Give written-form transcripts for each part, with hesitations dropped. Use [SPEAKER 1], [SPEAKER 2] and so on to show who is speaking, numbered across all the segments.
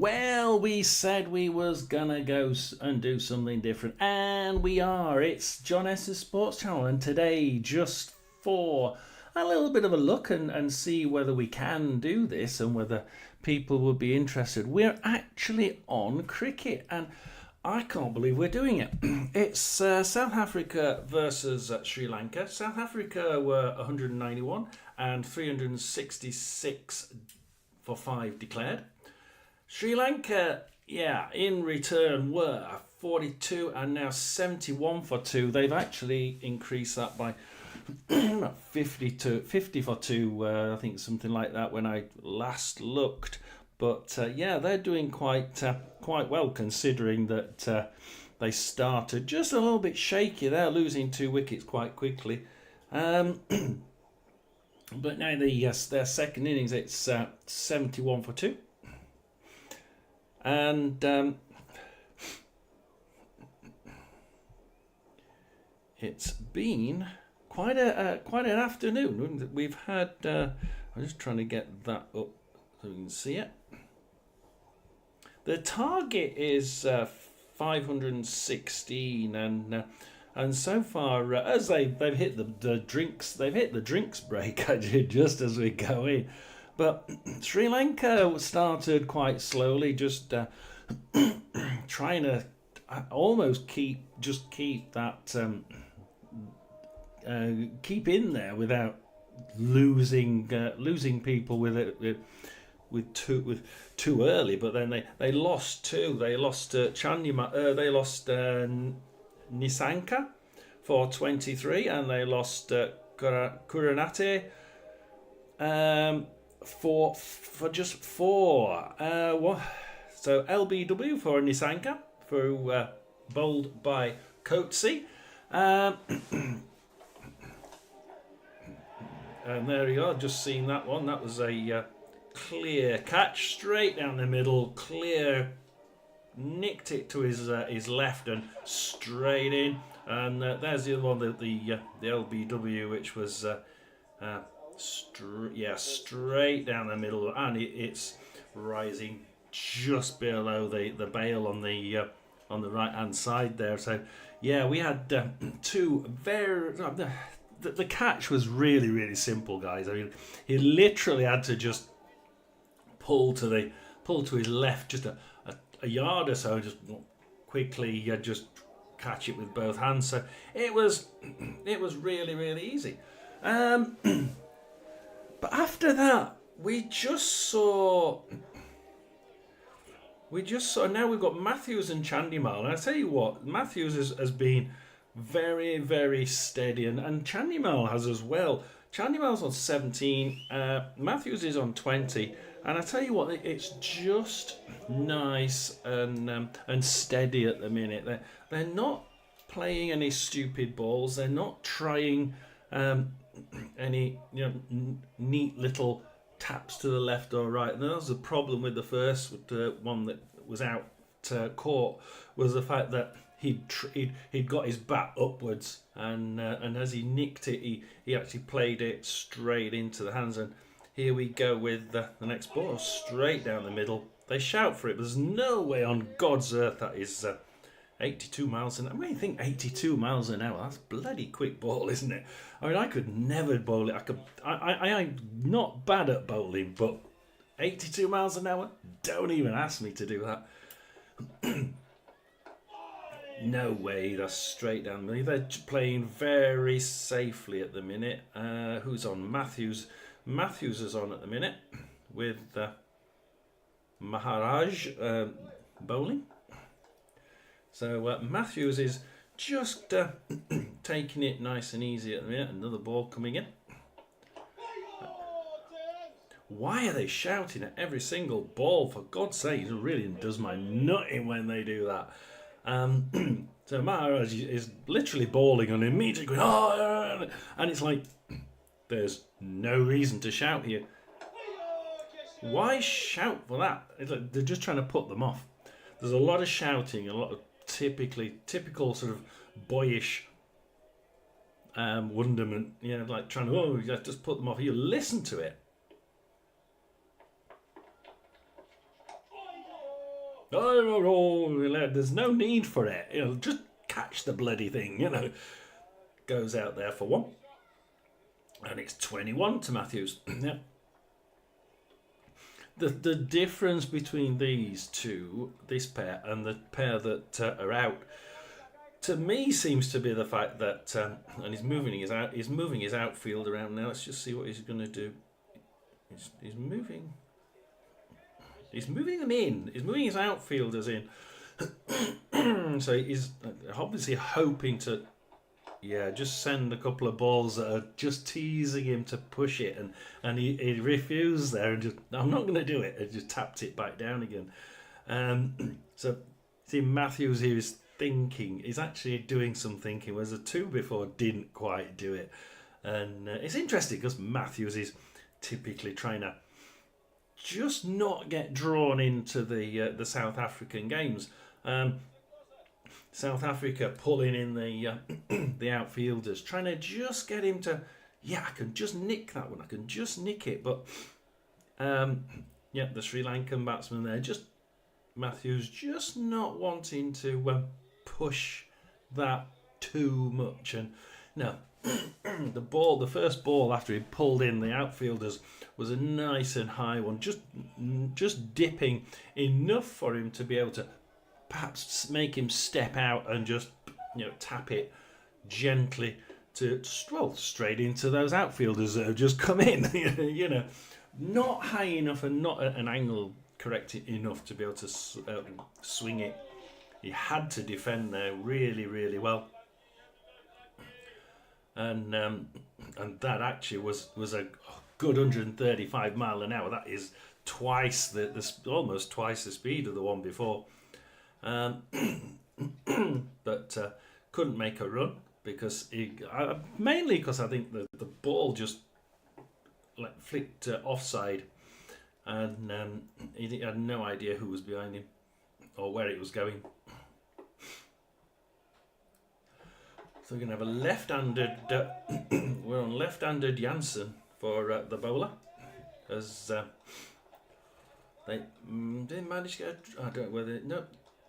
[SPEAKER 1] Well, we said we was gonna go and do something different, and we are. It's John S's Sports Channel, and today, just for a little bit of a look and see whether we can do this and whether people would be interested, we're actually on cricket, and I can't believe we're doing it. It's South Africa versus Sri Lanka. South Africa were 191 and 366 for 5 declared. Sri Lanka, in return were 42 and now 71 for 2. They've actually increased that by 50 for 2, I think something like that when I last looked. But they're doing quite well considering that they started just a little bit shaky. They're losing 2 wickets quite quickly. But now their second innings, it's 71 for 2. And it's been quite an afternoon. We've had. I'm just trying to get that up so you can see it. The target is 516, and so far as they've hit the drinks, they've hit the drinks break just as we go in. But Sri Lanka started quite slowly, just trying to almost keep that keep in there without losing people with too early. But then they lost 2. They lost they lost Nisanka for 23, and they lost Kuranate for just 4. So LBW for Nisanka, for bowled by Coatsy. And there you are, just seen that one. That was a clear catch, straight down the middle, clear, nicked it to his left and straight in. And there's the other one, the LBW, which was straight down the middle, and it's rising just below the bail on the right hand side there. So we had 2 very. The catch was really, really simple, guys. I mean, he literally had to just pull to his left, just a yard or so, just quickly just catch it with both hands. So it was really, really easy. But after that, we just saw. Now we've got Matthews and Chandimal, and I tell you what, Matthews has been very, very steady, and Chandimal has as well. Chandimal's on 17, Matthews is on 20, and I tell you what, it's just nice and steady at the minute. They're not playing any stupid balls. They're not trying any neat little taps to the left or right. And that was the problem with the first one that was out caught, was the fact that he'd got his bat upwards, and as he nicked it, he actually played it straight into the hands. And here we go with the next ball, straight down the middle. They shout for it, but there's no way on God's earth that is 82 miles an hour. I mean, you think 82 miles an hour, that's bloody quick ball, isn't it? I mean, I could never bowl it. I'm not bad at bowling, but 82 miles an hour? Don't even ask me to do that. No way, that's straight down the middle. They're playing very safely at the minute. Who's on? Matthews. Matthews is on at the minute with Maharaj bowling. So Matthews is just taking it nice and easy at the minute. Another ball coming in. Why are they shouting at every single ball? For God's sake, it really does my nutting when they do that. So Maharaj is literally bawling and immediately going, oh, and it's like, there's no reason to shout here. Why shout for that? It's like they're just trying to put them off. There's a lot of shouting, a lot of typical sort of boyish wonderment, like trying to, just put them off. You listen to it. Oh, no, there's no need for it. Just catch the bloody thing. Goes out there for one. And it's 21 to Matthews. Yeah. The difference between these two, this pair and the pair that are out, to me seems to be the fact that, and he's moving his outfield around now. Let's just see what he's going to do. He's moving them in. He's moving his outfielders in. So he's obviously hoping to, just send a couple of balls that are just teasing him to push it, and he refused there and just, I'm not going to do it, and just tapped it back down again. So see, Matthews here is thinking, he's actually doing some thinking, whereas the two before didn't quite do it. And it's interesting because Matthews is typically trying to just not get drawn into the South African games. South Africa pulling in the outfielders, trying to just get him to, I can just nick that one, I can just nick it. But the Sri Lankan batsman there, just Matthews just not wanting to push that too much. And no, the first ball after he pulled in the outfielders was a nice and high one, just dipping enough for him to be able to perhaps make him step out and just tap it gently to straight into those outfielders that have just come in. Not high enough and not at an angle correct enough to be able to swing it. He had to defend there really, really well. And that actually was a good 135 mile an hour. That is twice almost twice the speed of the one before. But couldn't make a run because mainly because I think the ball just flicked offside, and he had no idea who was behind him or where it was going. So we're going to have a left-handed. We're on left-handed Janssen for the bowler, as they didn't manage to get. I don't know whether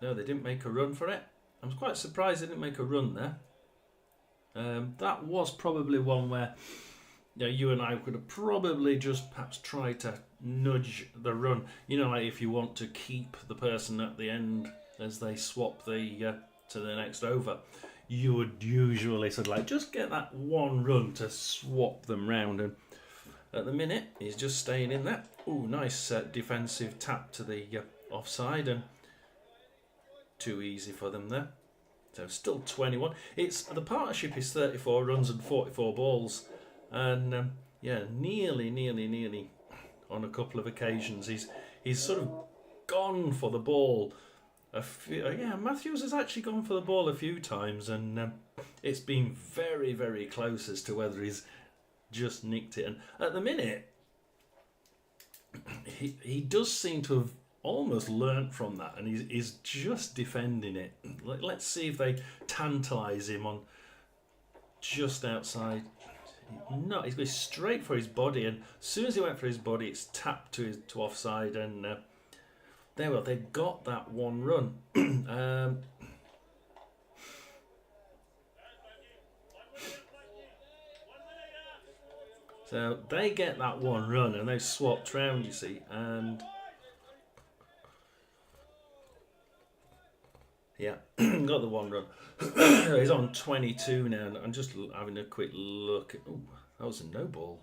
[SPEAKER 1] no, they didn't make a run for it. I was quite surprised they didn't make a run there. That was probably one where you and I could have probably just perhaps tried to nudge the run. Like if you want to keep the person at the end as they swap to the next over, you would usually just get that one run to swap them round. And at the minute, he's just staying in there. Ooh, nice defensive tap to the offside, and too easy for them there. So still 21. The partnership is 34 runs and 44 balls, and nearly on a couple of occasions he's sort of gone for the ball. Matthews has actually gone for the ball a few times, and it's been very, very close as to whether he's just nicked it. And at the minute, he does seem to have almost learnt from that, and he's just defending it. Let's see if they tantalise him on just outside. No, he's going straight for his body, and as soon as he went for his body, it's tapped to offside, and they got that one run. So they get that one run, and they've swapped round, you see, and got the one run. He's on 22 now, and I'm just having a quick look. Oh, that was a no ball.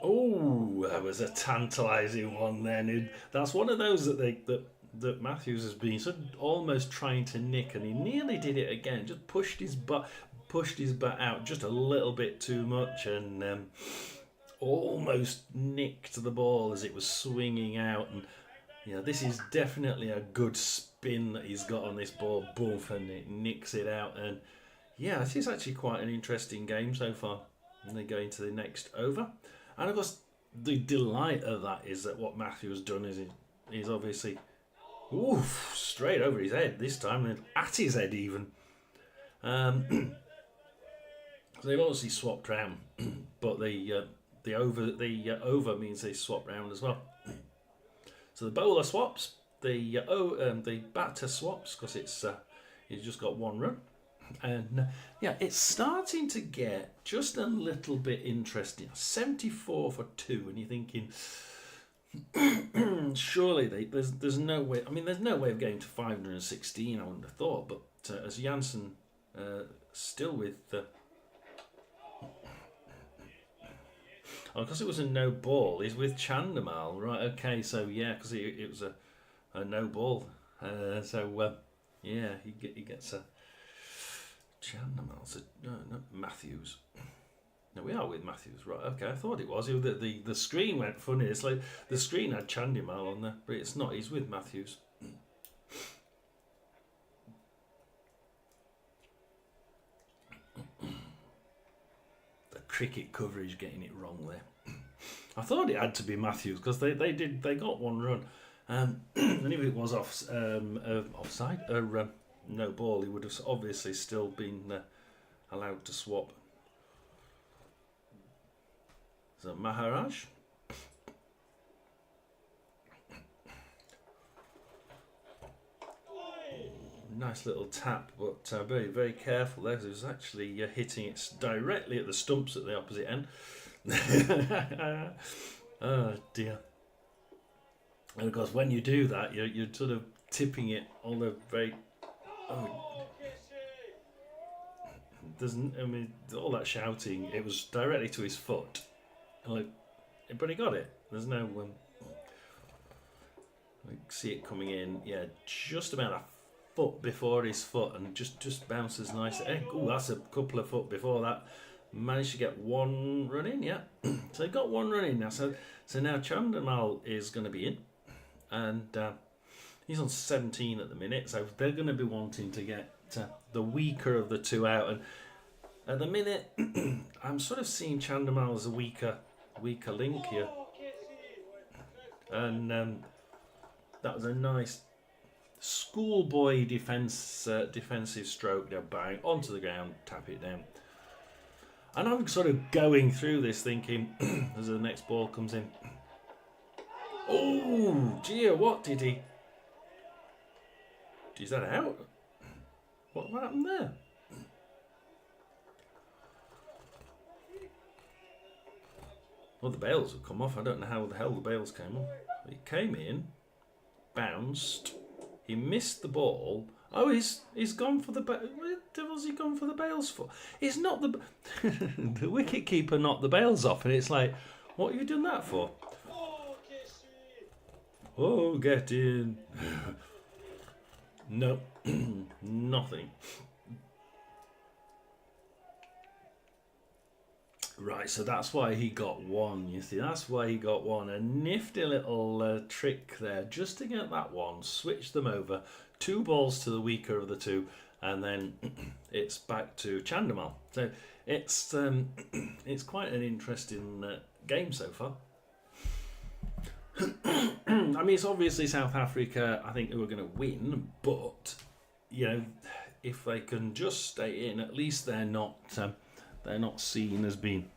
[SPEAKER 1] Oh, that was a tantalising one then. That's one of those that Matthews has been sort of almost trying to nick, and he nearly did it again. Just pushed his butt out just a little bit too much, and almost nicked the ball as it was swinging out. And this is definitely a good spin that he's got on this ball. Boof, and it nicks it out. And this is actually quite an interesting game so far. And they go into the next over. And of course, the delight of that is that what Matthews has done is he's obviously straight over his head this time, and at his head even. So they've obviously swapped round, but over means they swap round as well. So the bowler swaps, the batter swaps because he's just got one run, and yeah, it's starting to get just a little bit interesting. 74 for 2, and you're thinking, surely there's no way. I mean, there's no way of getting to 516. I wouldn't have thought, but as Janssen still with. Oh, because it was a no ball. He's with Chandimal, right? Okay, so yeah, because it was a no ball. Yeah, he gets a Chandimal. So no, Matthews. No, we are with Matthews, right? Okay, I thought it was. The screen went funny. It's like the screen had Chandimal on there, but it's not. He's with Matthews. Cricket coverage getting it wrong there. I thought it had to be Matthews because they got one run, and if it was offside or no ball, he would have obviously still been allowed to swap. So Maharaj. Nice little tap, but very, very careful there. He was actually hitting it directly at the stumps at the opposite end. Oh dear. And of course, when you do that, you're sort of tipping it on the very. Oh, doesn't. I mean, all that shouting. It was directly to his foot, but he got it. There's no. See it coming in. Yeah, just about a foot before his foot, and just bounces nicely. Oh, that's a couple of foot before that. Managed to get one run in, yeah. So they got one run in now. So now Chandimal is going to be in, and he's on 17 at the minute. So they're going to be wanting to get the weaker of the two out. And at the minute, I'm sort of seeing Chandimal as a weaker link here. And that was a nice schoolboy defensive stroke. Now bang onto the ground, tap it down. And I'm sort of going through this thinking as the next ball comes in. Oh dear, what did he? Is that out? What happened there? Well, the bails have come off. I don't know how the hell the bails came off. It came in, bounced. He missed the ball. Oh, he's gone for the where the devil's he gone for the bails for? It's not the the wicket keeper knocked the bails off, and it's like, what have you done that for? Oh, get in. No, nothing. Right, so that's why he got one. You see, that's why he got one. A nifty little trick there, just to get that one. Switch them over. 2 balls to the weaker of the two, and then it's back to Chandimal. So it's quite an interesting game so far. I mean, it's obviously South Africa, I think, who are going to win, but you know, if they can just stay in, at least they're not seen as being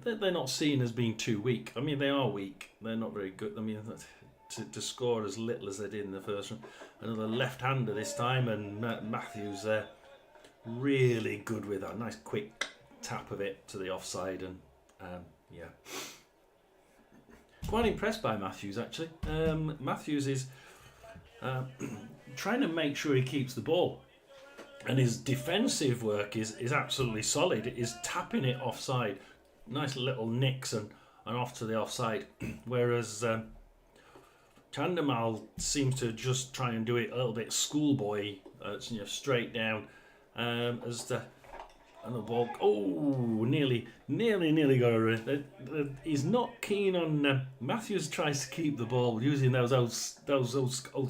[SPEAKER 1] they're not seen as being too weak. I mean, they are weak. They're not very good. I mean, to score as little as they did in the first one. Another left-hander this time, and Matthews there, really good with that. Nice quick tap of it to the offside, and yeah. Quite impressed by Matthews, actually. Matthews is trying to make sure he keeps the ball, and his defensive work is absolutely solid. It is tapping it offside. Nice little nicks and off to the offside. Whereas Chandimal seems to just try and do it a little bit schoolboy, straight down. As the ball, nearly got a run. He's not keen on. Matthews tries to keep the ball using those old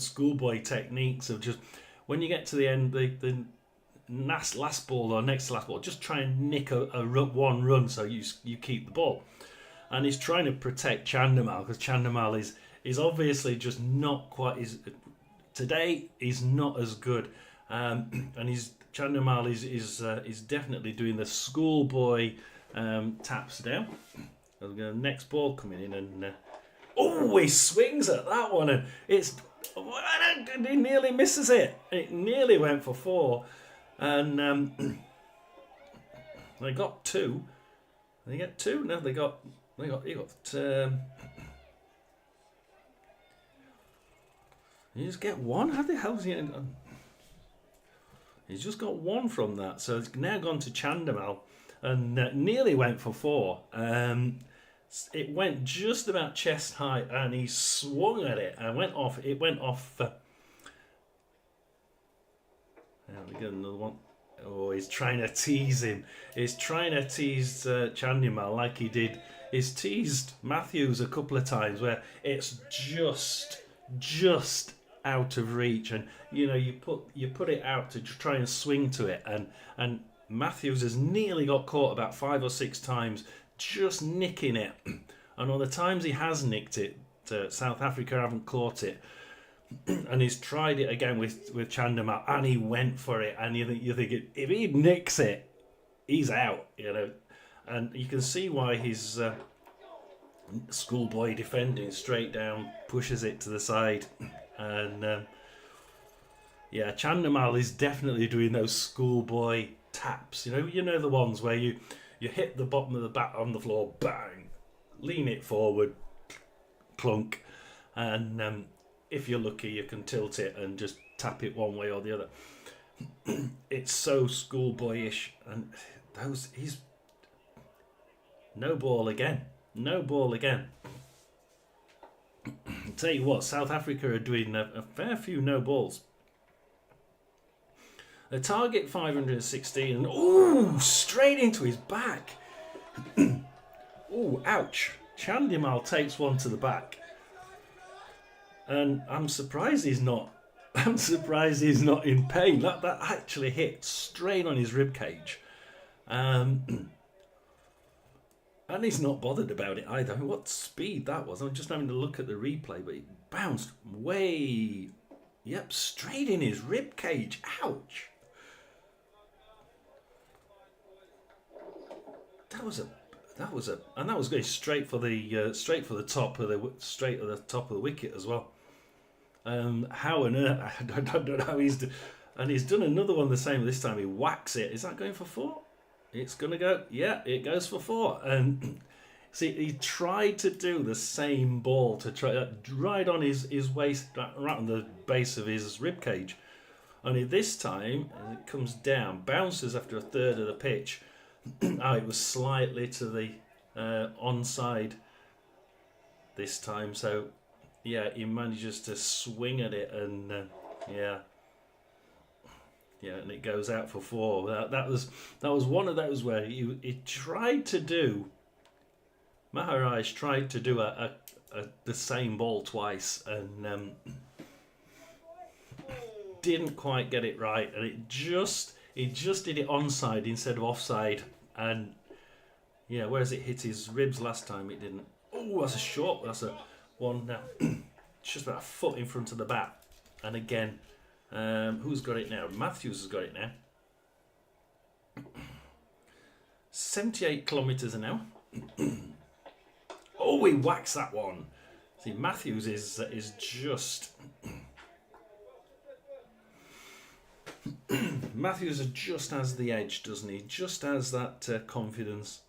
[SPEAKER 1] schoolboy techniques of just when you get to the end, the last ball or next to last ball, just try and nick a one run so you keep the ball. And he's trying to protect Chandimal because Chandimal is obviously just not quite today. He's not as good And Chandimal is definitely doing the schoolboy taps now. Next ball coming in, and he swings at that one, and he nearly misses it. It nearly went for 4, and they got 2. They get 2. No, he got. You just get 1. How the hell is he? He's just got 1 from that, so it's now gone to Chandimal, and nearly went for 4. It went just about chest height, and he swung at it and went off. It went off. There we go, another one. Oh, he's trying to tease him. He's trying to tease Chandimal like he did. He's teased Matthews a couple of times where it's just out of reach, and you put it out to try and swing to it, and Matthews has nearly got caught about 5 or 6 times just nicking it, and on the times he has nicked it, South Africa haven't caught it. And he's tried it again with Chandimal, and he went for it, and you think if he nicks it, he's out, and you can see why his schoolboy defending straight down pushes it to the side, and Chandimal is definitely doing those schoolboy taps, the ones where you hit the bottom of the bat on the floor, bang, lean it forward, clunk, and if you're lucky, you can tilt it and just tap it one way or the other. It's so schoolboyish, and he's no ball again. No ball again. I'll tell you what, South Africa are doing a fair few no balls. A target 516, and straight into his back. Ouch. Chandimal takes one to the back. And I'm surprised he's not in pain. That actually hit straight on his rib cage. And he's not bothered about it either. I mean, what speed that was. I'm just having to look at the replay, but it bounced straight in his rib cage. Ouch. That was going straight for the top of the wicket as well. How on earth? I don't know how he's done another one the same this time. He whacks it. Is that going for 4? It's gonna go. Yeah, it goes for 4. And see, he tried to do the same ball to try right on his waist, right on the base of his rib cage. Only this time it comes down, bounces after a third of the pitch. It was slightly to the onside this time, so he manages to swing at it, and and it goes out for 4. That was one of those where he tried to do. Maharaj tried to do the same ball twice, and didn't quite get it right, and it just did it onside instead of offside, and whereas it hit his ribs last time, it didn't. That's a short. That's a one now. It's just about a foot in front of the bat, and again, who's got it now? Matthews has got it now. 78 kilometres an hour. He whacks that one. See, Matthews is just. Matthews just has the edge, doesn't he? Just has that confidence.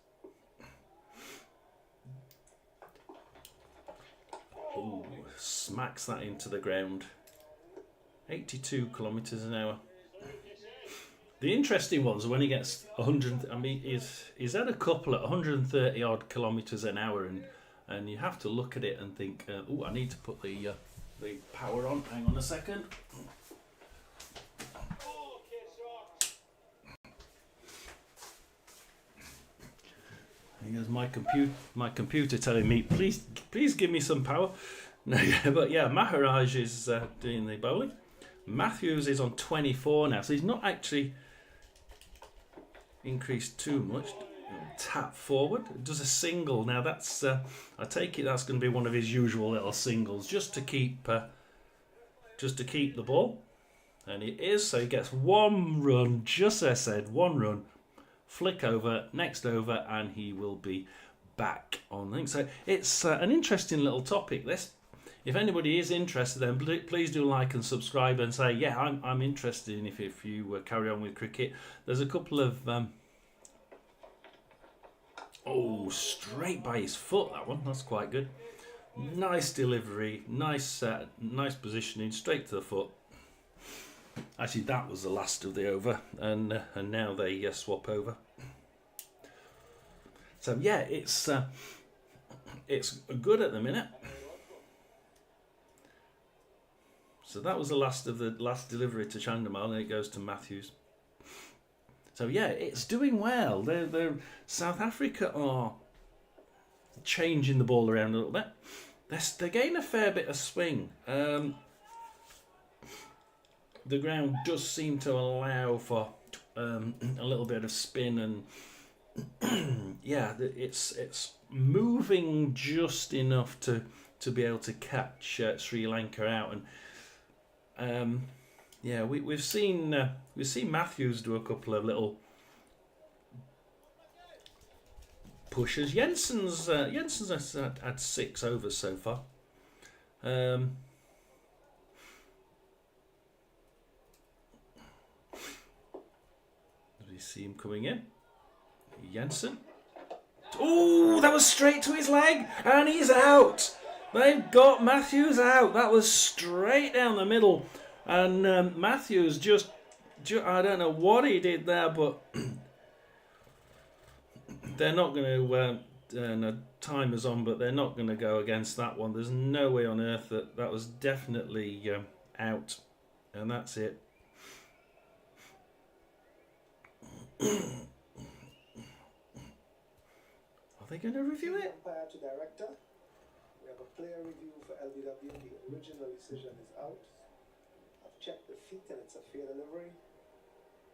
[SPEAKER 1] Smacks that into the ground. 82 kilometres an hour. The interesting ones are when he gets 100. I mean, he's had a couple at 130 odd kilometres an hour, and you have to look at it and think, I need to put the power on. Hang on a second. Here's my computer telling me, please give me some power. But Maharaj is doing the bowling. Matthews is on 24 now, so he's not actually increased too much. Tap forward, does a single. Now that's I take it that's going to be one of his usual little singles, just to keep the ball. And it is, so he gets one run, just as I said, one run, flick over, next over, and he will be back on things. So it's an interesting little topic, this. If anybody is interested, then please do like and subscribe and say, yeah, I'm interested in if you carry on with cricket. There's a couple of... straight by his foot, that one. That's quite good. Nice delivery, nice positioning, straight to the foot. Actually, that was the last of the over, and now they swap over. So yeah, it's good at the minute. So that was the last delivery to Chandimal, and it goes to Matthews. So yeah, it's doing well. They're South Africa are changing the ball around a little bit. They're getting a fair bit of swing. The ground does seem to allow for a little bit of spin, and yeah, it's moving just enough to be able to catch Sri Lanka out. And yeah, we've seen Matthews do a couple of little pushes. Jensen's has had 6 overs so far. We see him coming in. Jensen. Oh, that was straight to his leg, and he's out. They've got Matthews out. That was straight down the middle, and Matthews just I don't know what he did there, but they're not going to. Timer's on, but they're not going to go against that one. There's no way on earth that was definitely out, and that's it. Are they going to review it?
[SPEAKER 2] Umpire to director. We have a player review for LBW. The original decision is out. I've checked the feet and it's a fair delivery.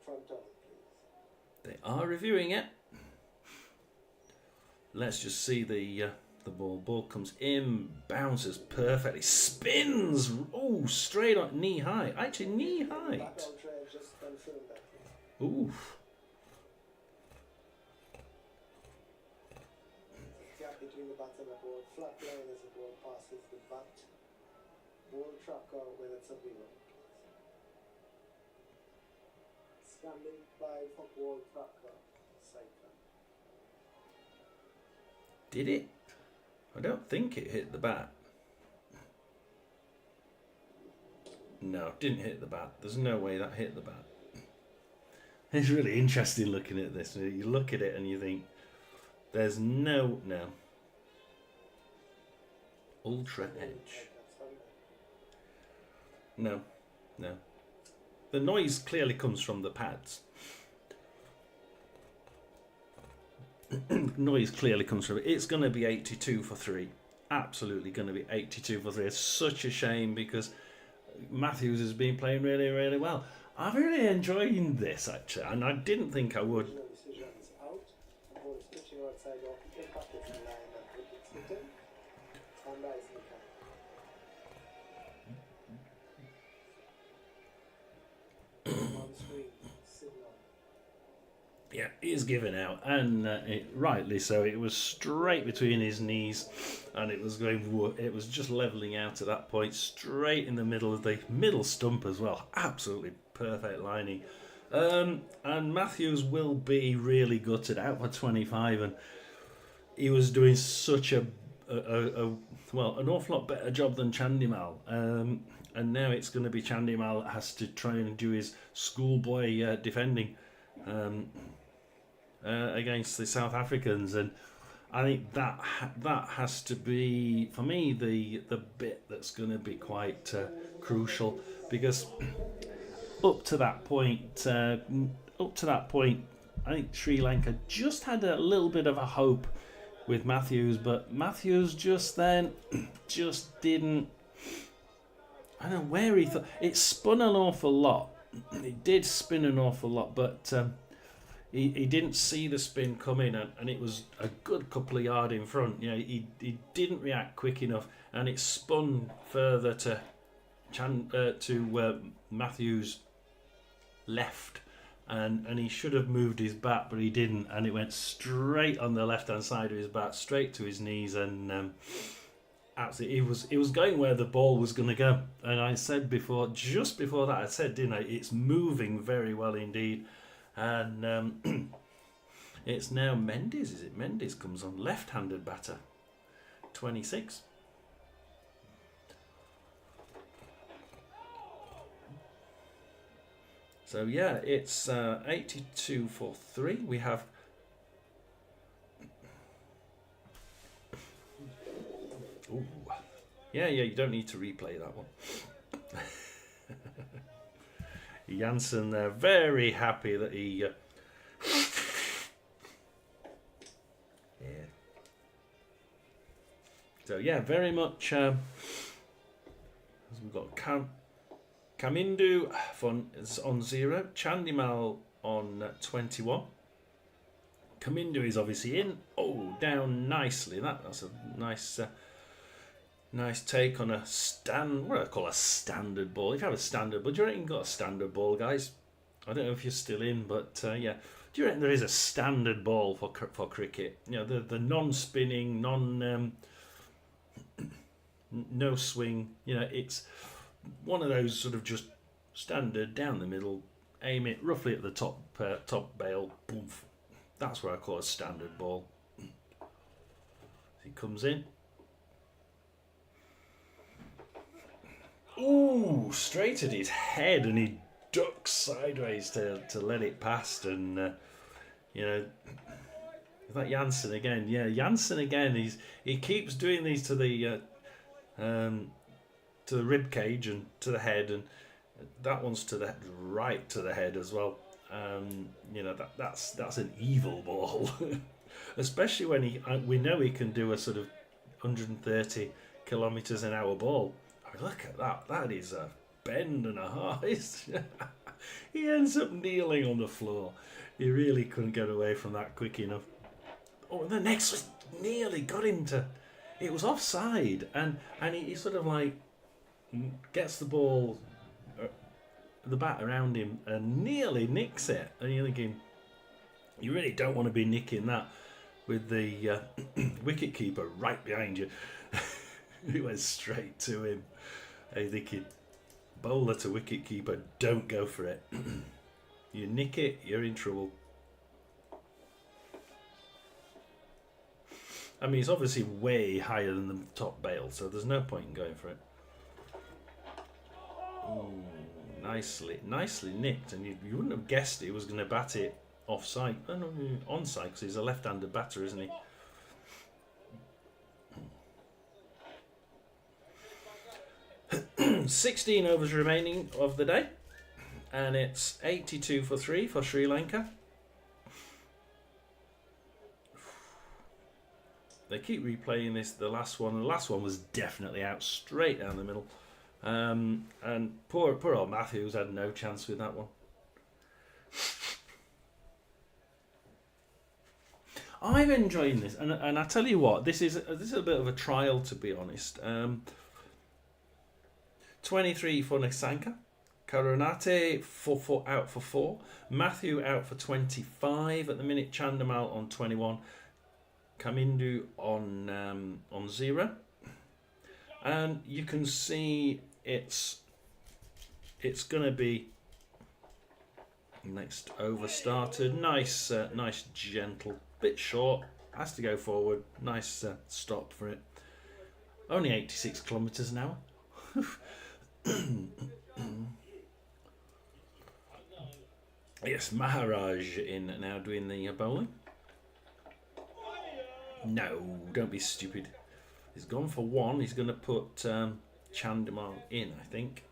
[SPEAKER 2] Front on it, please.
[SPEAKER 1] They are reviewing it. Let's just see the ball. Ball comes in, bounces perfectly, spins. Oh, straight on knee high. Actually, knee height.
[SPEAKER 2] Just confirm that.
[SPEAKER 1] Oof.
[SPEAKER 2] Gap between the bat and the ball. Flat line as the ball passes the bat. Ball tracker when it's available. Standing by for ball tracker. Cycle.
[SPEAKER 1] Did it? I don't think it hit the bat. No, didn't hit the bat. There's no way that hit the bat. It's really interesting looking at this. You look at it and you think, there's no. Ultra edge. No. The noise clearly comes from the pads. Noise clearly comes from it. It's going to be 82 for 3. Absolutely going to be 82 for 3. It's such a shame because Matthews has been playing really, really well. I'm really enjoying this actually, and I didn't think I would.
[SPEAKER 2] Decision is out. The ball is pitching outside off. The impact is in line and wickets hitting. And that is the count. On screen, signal.
[SPEAKER 1] Yeah, he's given out, and rightly so. It was straight between his knees, and it was just levelling out at that point, straight in the middle of the middle stump as well. Absolutely perfect lining. And Matthews will be really gutted, out for 25, and he was doing such an awful lot better job than Chandimal. And now it's going to be Chandimal that has to try and do his schoolboy defending. Against the South Africans, and I think that has to be, for me, the bit that's going to be quite crucial, because up to that point, I think Sri Lanka just had a little bit of a hope with Matthews, but Matthews just didn't. I don't know where he thought it spun an awful lot. It did spin an awful lot, but. He didn't see the spin come in, and it was a good couple of yards in front. You know, he didn't react quick enough, and it spun further to Matthews' left, and he should have moved his bat, but he didn't, and it went straight on the left-hand side of his bat, straight to his knees, and absolutely, it was going where the ball was going to go. And I said before, just before that, I said, didn't I? It's moving very well indeed, and it's now Mendes. Is it Mendes comes on, left-handed batter, 26. So yeah, it's 82 for 3. We have ooh. Yeah, you don't need to replay that one. Janssen there, very happy that he yeah. So yeah, very much we've got Kamindu on 0, Chandimal on 21. Kamindu is obviously in. Oh, down nicely. That's a nice nice take on a what I call a standard ball. If you have a standard ball, do you reckon you've got a standard ball, guys? I don't know if you're still in, but yeah. Do you reckon there is a standard ball for cricket? You know, the non-spinning, no swing. You know, it's one of those sort of just standard down the middle, aim it roughly at the top bail, boom. That's what I call a standard ball. He comes in. Ooh, straight at his head, and he ducks sideways to let it past, and you know, is that Janssen again? Yeah, Janssen again. He keeps doing these to the rib cage and to the head, and that one's right to the head as well. You know, that's an evil ball, especially when we know he can do a sort of 130 kilometers an hour ball. I mean, look at that. That is a bend and a half. He ends up kneeling on the floor. He really couldn't get away from that quick enough. Oh, and the next was nearly got him to. It was offside, and he sort of like gets the ball, the bat around him, and nearly nicks it. And you're thinking, you really don't want to be nicking that with the wicket keeper right behind you. He went straight to him. I think bowler to wicket keeper, don't go for it. You nick it, you're in trouble. I mean, it's obviously way higher than the top bail, so there's no point in going for it. Ooh, nicely nicked, and you wouldn't have guessed he was going to bat it offside, onside, because he's a left-handed batter, isn't he? 16 overs remaining of the day, and it's 82 for 3 for Sri Lanka. They keep replaying this. The last one was definitely out straight down the middle, and poor old Matthews had no chance with that one. I'm enjoying this, and I tell you what, this is a bit of a trial, to be honest. 23 for Nisanka, Karunate out for 4, Matthew out for 25 at the minute, Chandimal on 21, Kamindu on 0, and you can see it's going to be next over started. Nice gentle, bit short, has to go forward. Nice stop for it. Only 86 kilometers an hour. Yes, Maharaj in now doing the bowling. No, don't be stupid. He's gone for 1. He's going to put Chandimal in, I think.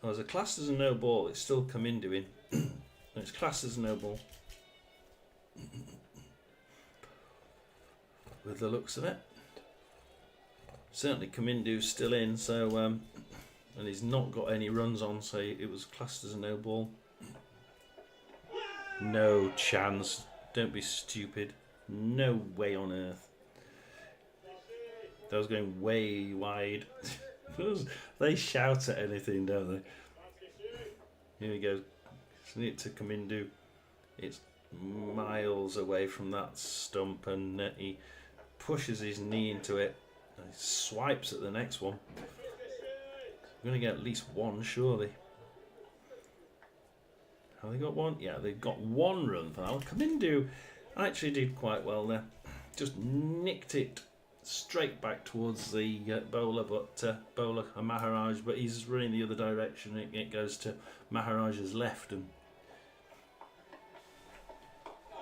[SPEAKER 1] Oh, as a classed as a no ball, it's still Kamindu in. It's classed as a no ball. With the looks of it. Certainly Kamindu's still in, so and he's not got any runs on, so it was classed as a no ball. No chance. Don't be stupid. No way on earth. That was going way wide. They shout at anything, don't they? Here he goes. Send it to Kamindu. It's miles away from that stump, and he pushes his knee into it. And he swipes at the next one. We're going to get at least one, surely. Have they got one? Yeah, they've got one run for that one. Kamindu actually did quite well there. Just nicked it straight back towards the bowler, Maharaj, but he's running the other direction. It goes to Maharaj's left and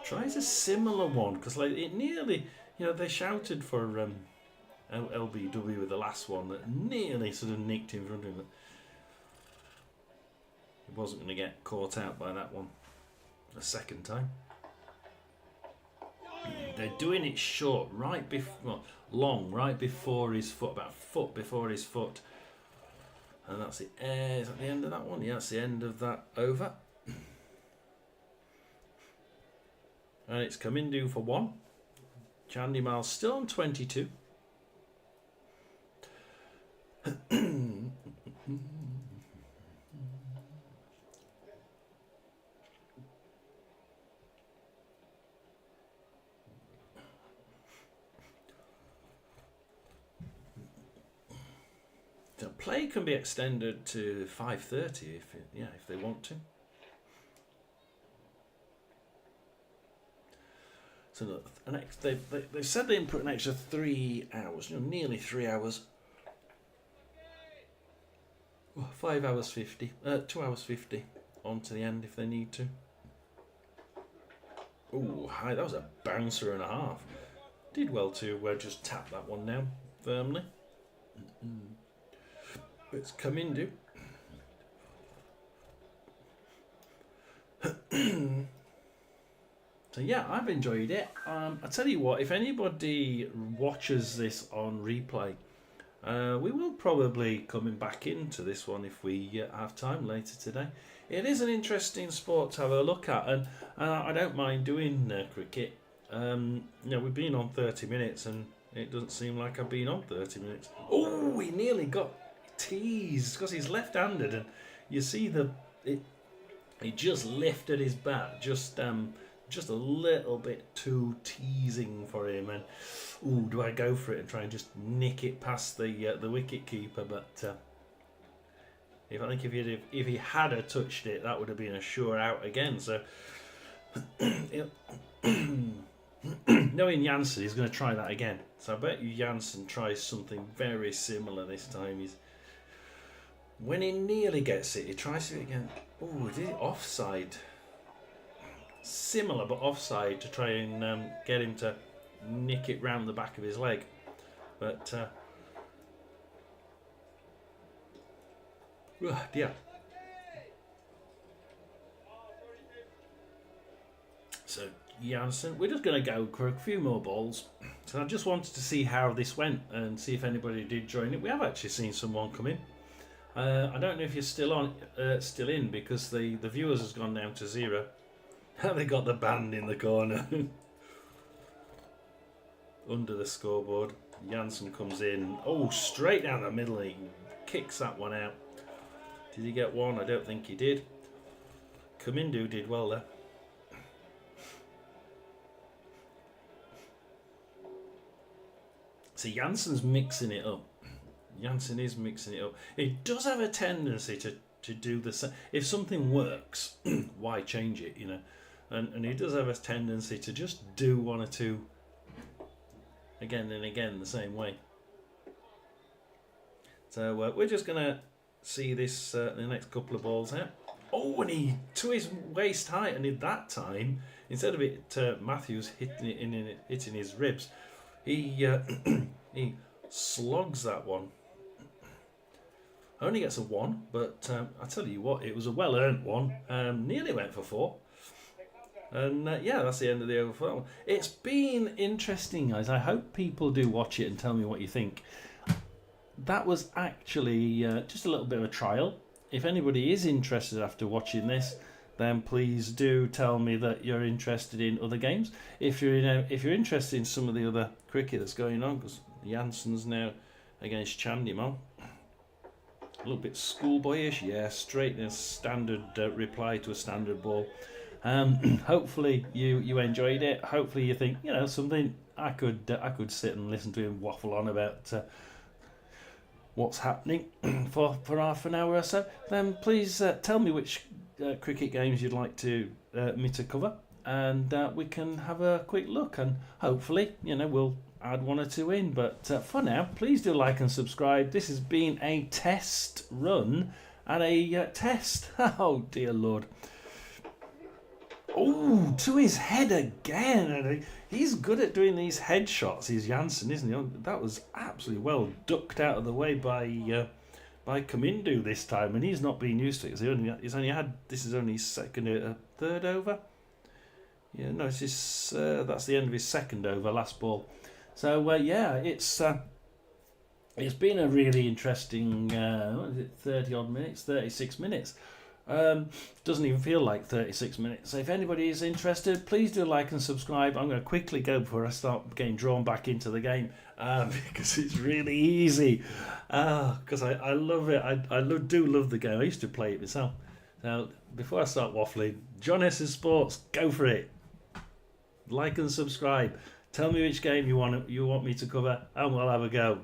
[SPEAKER 1] tries a similar one, because like it nearly, they shouted for LBW with the last one that nearly sort of nicked in front of him. He wasn't going to get caught out by that one a second time. They're doing it short, long, right before his foot, about a foot before his foot. And that's it. Is that the end of that one? Yeah, that's the end of that over. And it's Kamindu for 1. Chandimal still on 22. The play can be extended to 5:30 if they want to. So they've said they input an extra 3 hours, nearly 3 hours. 5 hours 50, 2 hours 50 on to the end if they need to. Oh, hi, that was a bouncer and a half. Did well to just tap that one down firmly. It's Kamindu. So yeah, I've enjoyed it. I tell you what, if anybody watches this on replay, we will probably coming back into this one if we have time later today. It is an interesting sport to have a look at, and I don't mind doing cricket. We've been on 30 minutes, and it doesn't seem like I've been on 30 minutes. Oh, he nearly got teased because he's left-handed, and you see he just lifted his bat just a little bit too teasing for him, and do I go for it and try and just nick it past the wicket keeper? But if he had touched it, that would have been a sure out again. So knowing Jansen, he's going to try that again. So I bet you Jansen tries something very similar this time. When he nearly gets it, he tries it again. Oh, did it offside? Similar but offside to try and get him to nick it round the back of his leg. But dear. So Jansen, we're just going to go for a few more balls. So I just wanted to see how this went and see if anybody did join it. We have actually seen someone come in. I don't know if you're still in, because the viewers has gone down to 0. They got the band in the corner under the scoreboard. Jansen comes in. Oh, straight down the middle. He kicks that one out. Did he get one? I don't think he did. Kamindu did well there. So Jansen's mixing it up. Jansen is mixing it up. He does have a tendency to do the same. If something works, why change it, And he does have a tendency to just do one or two again and again the same way. So we're just going to see this the next couple of balls out. Oh, and he to his waist height, and that time, instead of it Matthews hitting his ribs, he he slogs that one. Only gets a 1, but I tell you what, it was a well-earned one. Nearly went for 4. And yeah, that's the end of the over for that one. It's been interesting, guys. I hope people do watch it and tell me what you think. That was actually just a little bit of a trial. If anybody is interested after watching this, then please do tell me that you're interested in other games. If you're interested in some of the other cricket that's going on, because Jansen's now against Chandimal. A little bit schoolboyish, yeah, straight in a standard reply to a standard ball. Hopefully you enjoyed it. Hopefully you think something I could sit and listen to him waffle on about what's happening for half an hour or so. Then please tell me which cricket games you'd like to me to cover, and we can have a quick look, and hopefully we'll add 1 or 2 in. But for now, please do like and subscribe. This has been a test run and a test. Oh dear Lord. Oh, to his head again. He's good at doing these headshots, he's Jansen, isn't he? That was absolutely well ducked out of the way by Kamindu this time, and he's not been used to it. He's only had, this is only his third over. Yeah, no, it's his, that's the end of his second over, last ball. So yeah, it's been a really interesting 30 odd minutes, 36 minutes. Doesn't even feel like 36 minutes. So if anybody is interested, please do like and subscribe. I'm going to quickly go before I start getting drawn back into the game, because it's really easy. Because I love it. I do love the game. I used to play it myself. Now, before I start waffling, John S's Sports, go for it. Like and subscribe. Tell me which game you want me to cover, and we'll have a go.